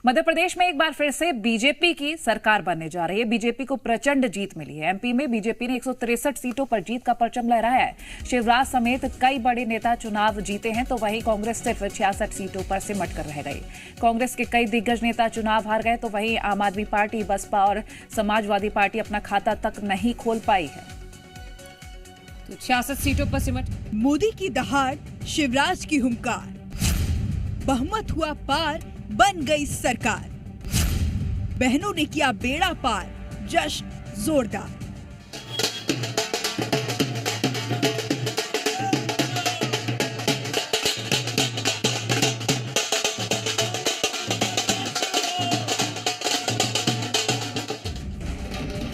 मध्य प्रदेश में एक बार फिर से बीजेपी की सरकार बनने जा रही है। बीजेपी को प्रचंड जीत मिली है। एमपी में बीजेपी ने 163 सीटों पर जीत का परचम लहराया है। शिवराज समेत कई बड़े नेता चुनाव जीते हैं, तो वहीं कांग्रेस सिर्फ 66 सीटों पर सिमट कर रह गई। कांग्रेस के कई दिग्गज नेता चुनाव हार गए, तो वहीं आम आदमी पार्टी, बसपा और समाजवादी पार्टी अपना खाता तक नहीं खोल पाई है। तो 66 सीटों पर सिमट। मोदी की दहाड़, शिवराज की हुंकार, बहुमत हुआ पार, बन गई सरकार। बहनों ने किया बेड़ा पार, जश्न जोरदार।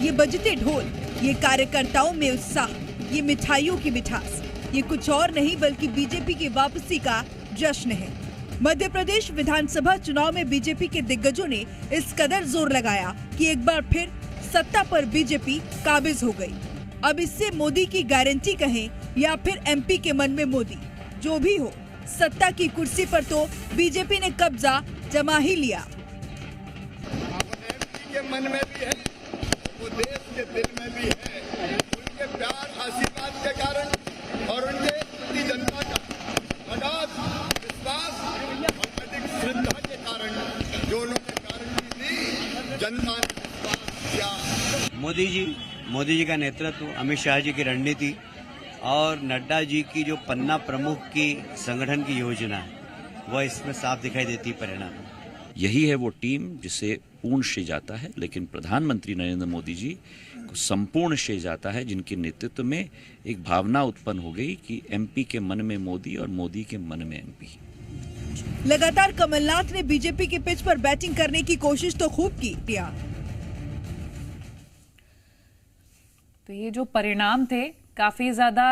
ये बजते ढोल, ये कार्यकर्ताओं में उत्साह, ये मिठाइयों की मिठास, ये कुछ और नहीं बल्कि बीजेपी की वापसी का जश्न है। मध्य प्रदेश विधानसभा चुनाव में बीजेपी के दिग्गजों ने इस कदर जोर लगाया कि एक बार फिर सत्ता पर बीजेपी काबिज हो गई। अब इससे मोदी की गारंटी कहें या फिर एमपी के मन में मोदी, जो भी हो, सत्ता की कुर्सी पर तो बीजेपी ने कब्जा जमा ही लिया। के मन में भी है, वो देश के दिल में भी है। उनके प्यार आशीर्वाद के कारण और उनकी जनता का अगाध विश्वास और अधिक श्रद्धा के कारण जो उन्होंने गारंटी दी, जनता ने विश्वास किया। मोदी जी का नेतृत्व, अमित शाह जी की रणनीति और नड्डा जी की जो पन्ना प्रमुख की संगठन की योजना है, वह इसमें साफ दिखाई देती परिणाम। यही है वो टीम जिसे पूर्ण श्रेय जाता है, लेकिन प्रधानमंत्री नरेंद्र मोदी जी को संपूर्ण श्रेय जाता है, जिनके नेतृत्व में एक भावना उत्पन्न हो गई कि एमपी के मन में मोदी और मोदी के मन में एमपी। लगातार कमलनाथ ने बीजेपी के पिच पर बैटिंग करने की कोशिश तो खूब की। तो ये जो परिणाम थे काफी ज्यादा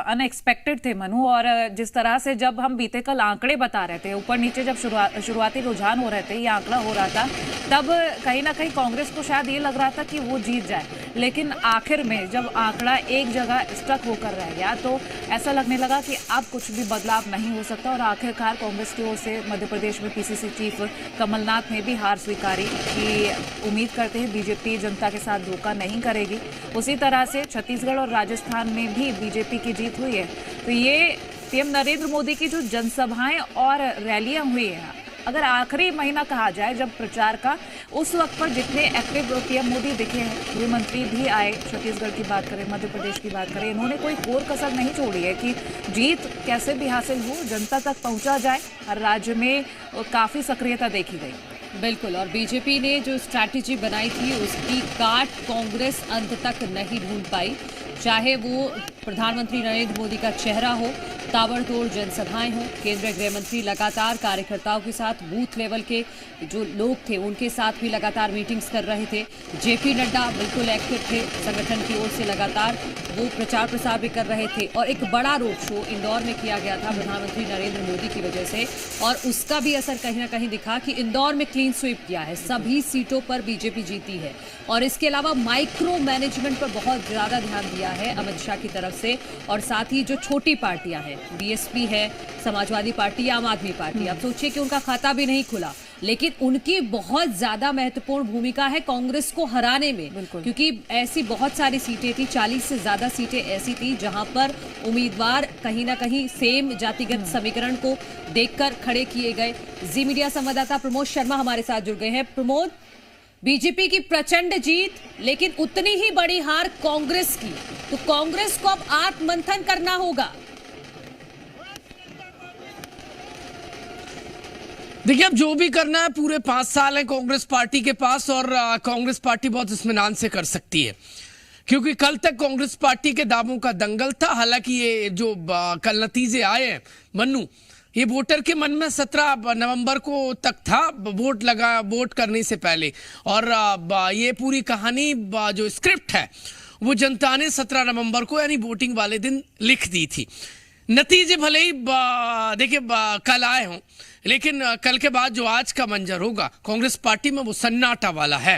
अनएक्सपेक्टेड थे मनु, और जिस तरह से जब हम बीते कल आंकड़े बता रहे थे, ऊपर नीचे जब शुरुआती रुझान हो रहे थे, ये आंकड़ा हो रहा था, तब कहीं ना कहीं कांग्रेस को शायद ये लग रहा था कि वो जीत जाए। लेकिन आखिर में जब आंकड़ा एक जगह स्टक होकर रह गया, तो ऐसा लगने लगा कि अब कुछ भी बदलाव नहीं हो सकता। और आखिरकार कांग्रेस की ओर से मध्य प्रदेश में पीसीसी चीफ कमलनाथ ने भी हार स्वीकारी कि उम्मीद करते हैं बीजेपी जनता के साथ धोखा नहीं करेगी। उसी तरह से छत्तीसगढ़ और राजस्थान में भी बीजेपी की जीत हुई है। तो ये पीएम नरेंद्र मोदी की जो जनसभाएं और रैलियां हुई हैं, अगर आखिरी महीना कहा जाए जब प्रचार का, उस वक्त पर जितने एक्टिव पीएम मोदी दिखे हैं, गृह मंत्री भी आए, छत्तीसगढ़ की बात करें, मध्य प्रदेश की बात करें, इन्होंने कोई कोर कसर नहीं छोड़ी है कि जीत कैसे भी हासिल हो, जनता तक पहुंचा जाए। हर राज्य में काफी सक्रियता देखी गई। बिल्कुल, और बीजेपी ने जो स्ट्रैटेजी बनाई थी उसकी काट कांग्रेस अंत तक नहीं ढूंढ पाई। चाहे वो प्रधानमंत्री नरेंद्र मोदी का चेहरा हो, ताबड़तोड़ जनसभाएं हो, केंद्रीय गृह मंत्री लगातार कार्यकर्ताओं के साथ, बूथ लेवल के जो लोग थे उनके साथ भी लगातार मीटिंग्स कर रहे थे। जेपी नड्डा बिल्कुल एक्टिव थे, संगठन की ओर से लगातार वो प्रचार प्रसार भी कर रहे थे। और एक बड़ा रोड शो इंदौर में किया गया था प्रधानमंत्री नरेंद्र मोदी की वजह से, और उसका भी असर कहीं ना कहीं दिखा कि इंदौर में क्लीन स्वीप किया है, सभी सीटों पर बीजेपी जीती है। और इसके अलावा माइक्रो मैनेजमेंट पर बहुत ज्यादा ध्यान दिया है अमित शाह की तरफ से। और साथ ही जो छोटी पार्टियां हैं, बीएसपी है, समाजवादी पार्टी, आम आदमी पार्टी, अब सोचिए कि उनका खाता भी नहीं खुला, लेकिन उनकी बहुत ज्यादा महत्वपूर्ण भूमिका है कांग्रेस को हराने में, क्योंकि ऐसी बहुत सारी सीटें थी, 40 से ज्यादा सीटें ऐसी थी जहां पर उम्मीदवार कहीं ना कहीं सेम जातिगत समीकरण को देखकर खड़े किए गए। जी मीडिया संवाददाता प्रमोद शर्मा हमारे साथ जुड़ गए हैं। प्रमोद, बीजेपी की प्रचंड जीत, लेकिन उतनी ही बड़ी हार कांग्रेस की, तो कांग्रेस को अब आत्ममंथन करना होगा। देखिए, अब जो भी करना है, पूरे 5 साल है कांग्रेस पार्टी के पास, और कांग्रेस पार्टी बहुत इत्मीनान से कर सकती है, क्योंकि कल तक कांग्रेस पार्टी के दावों का दंगल था। हालांकि ये जो कल नतीजे आए हैं मन्नू, ये वोटर के मन में 17 नवंबर को तक था, वोट करने से पहले, और ये पूरी कहानी जो स्क्रिप्ट है वो जनता ने 17 नवंबर को यानी वोटिंग वाले दिन लिख दी थी। नतीजे भले ही देखिए कल आए हों, लेकिन कल के बाद जो आज का मंजर होगा कांग्रेस पार्टी में, वो सन्नाटा वाला है।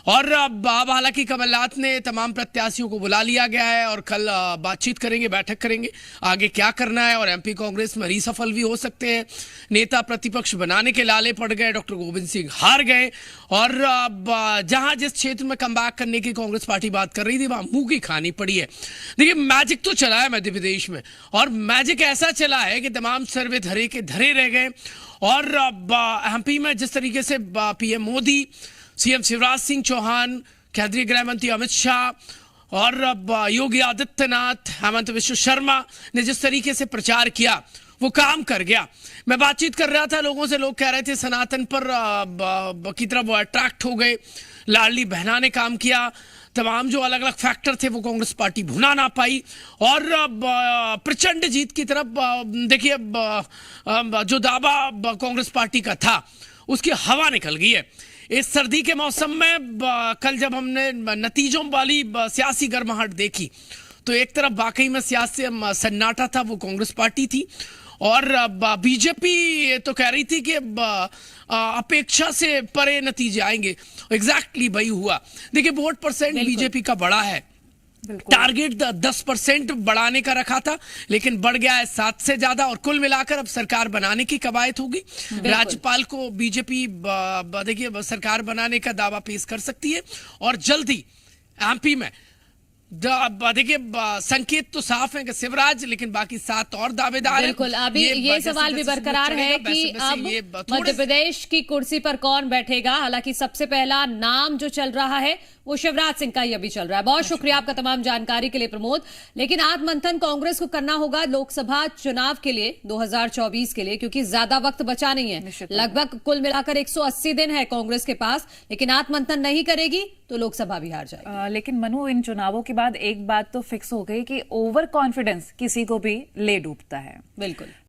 और अब हालांकि कमलनाथ ने तमाम प्रत्याशियों को बुला लिया गया है और कल बातचीत करेंगे, बैठक करेंगे आगे क्या करना है। और एमपी कांग्रेस में रीसफल भी हो सकते हैं। नेता प्रतिपक्ष बनाने के लाले पड़ गए, डॉक्टर गोविंद सिंह हार गए। और जहां जिस क्षेत्र में कमबैक करने की कांग्रेस पार्टी बात कर रही थी वहां मुंह की खानी पड़ी है। देखिए, मैजिक तो चला है मध्य प्रदेश में, और मैजिक ऐसा चला है कि तमाम सर्वे धरे के धरे रह गए। और एमपी में जिस तरीके से पीएम मोदी, सीएम शिवराज सिंह चौहान, केंद्रीय गृह मंत्री अमित शाह और योगी आदित्यनाथ, हेमंत विश्व शर्मा ने जिस तरीके से प्रचार किया वो काम कर गया। मैं बातचीत कर रहा था लोगों से, लोग कह रहे थे सनातन पर की तरफ वो अट्रैक्ट हो गए। लाडली बहना ने काम किया, तमाम जो अलग अलग फैक्टर थे वो कांग्रेस पार्टी भुना ना पाई। और प्रचंड जीत की तरफ देखिए जो दावा कांग्रेस पार्टी का था उसकी हवा निकल गई है। इस सर्दी के मौसम में कल जब हमने नतीजों वाली सियासी गर्माहट देखी तो एक तरफ वाकई में सियासी सन्नाटा था, वो कांग्रेस पार्टी थी। और बीजेपी तो कह रही थी कि अपेक्षा से परे नतीजे आएंगे। एग्जैक्टली वही हुआ। देखिए, वोट परसेंट बीजेपी का बड़ा है, टारगेट 10% बढ़ाने का रखा था लेकिन बढ़ गया है 7 से ज्यादा। और कुल मिलाकर अब सरकार बनाने की कवायद होगी। राज्यपाल को बीजेपी देखिए सरकार बनाने का दावा पेश कर सकती है। और जल्दी एमपी में देखिए संकेत तो साफ है कि शिवराज, लेकिन बाकी 7 और दावेदार हैं। बिल्कुल, अभी ये सवाल भी बरकरार है कि अब मध्य प्रदेश की कुर्सी पर कौन बैठेगा। हालांकि सबसे पहला नाम जो चल रहा है वो शिवराज सिंह का ही अभी चल रहा है। बहुत शुक्रिया आपका तमाम जानकारी के लिए प्रमोद। लेकिन आत्ममंथन कांग्रेस को करना होगा लोकसभा चुनाव के लिए 2024 के लिए, क्योंकि ज्यादा वक्त बचा नहीं है। लगभग कुल मिलाकर 180 दिन है कांग्रेस के पास, लेकिन आत्ममंथन नहीं करेगी तो लोकसभा भी हार जाएगी। लेकिन मनु, इन चुनावों के बाद एक बात तो फिक्स हो गई कि ओवर कॉन्फिडेंस किसी को भी ले डूबता है। बिल्कुल।